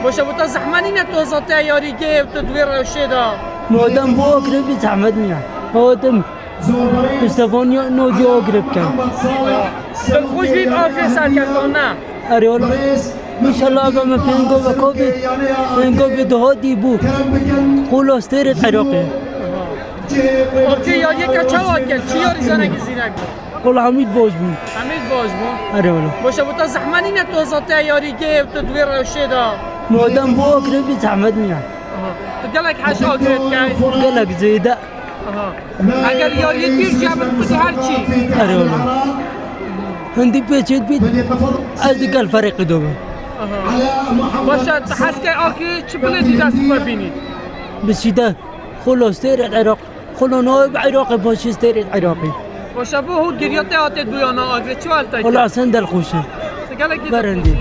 باشه بوتا زحمانی نه تو ذات یاریگه و تدویر شده مادام بو اقربی زحمت میاد مادام استفانی نوجی اقرب کن خوش بید آخر سرکردان نه اره والا انشالله اگه من پینگو به دهاتی بو خلاصتر عراقی آخر یاری که چه واکل چی یاری زنگی زینک والا حمید باز بود حمید باش بون اره والا باشه بوتا زحمانی نه تو ذات یاریگه و تدویر شده مادام بو اقربی زحمت میاد گلک حش آخرت که گلک زیده اگر یاری دیر جمع بودی هر چی اره والا هندی پیچید بید از دیگر فرق دوم باشه حس که آخر چی بلدی دست ببینید بسیده خلاصتر العراق خلا نایب عراقی باشستر العراقی باشه بو هو گریات آتت بیانا آخر چی حالتا خلا اصلا دل خوشه گلک برندی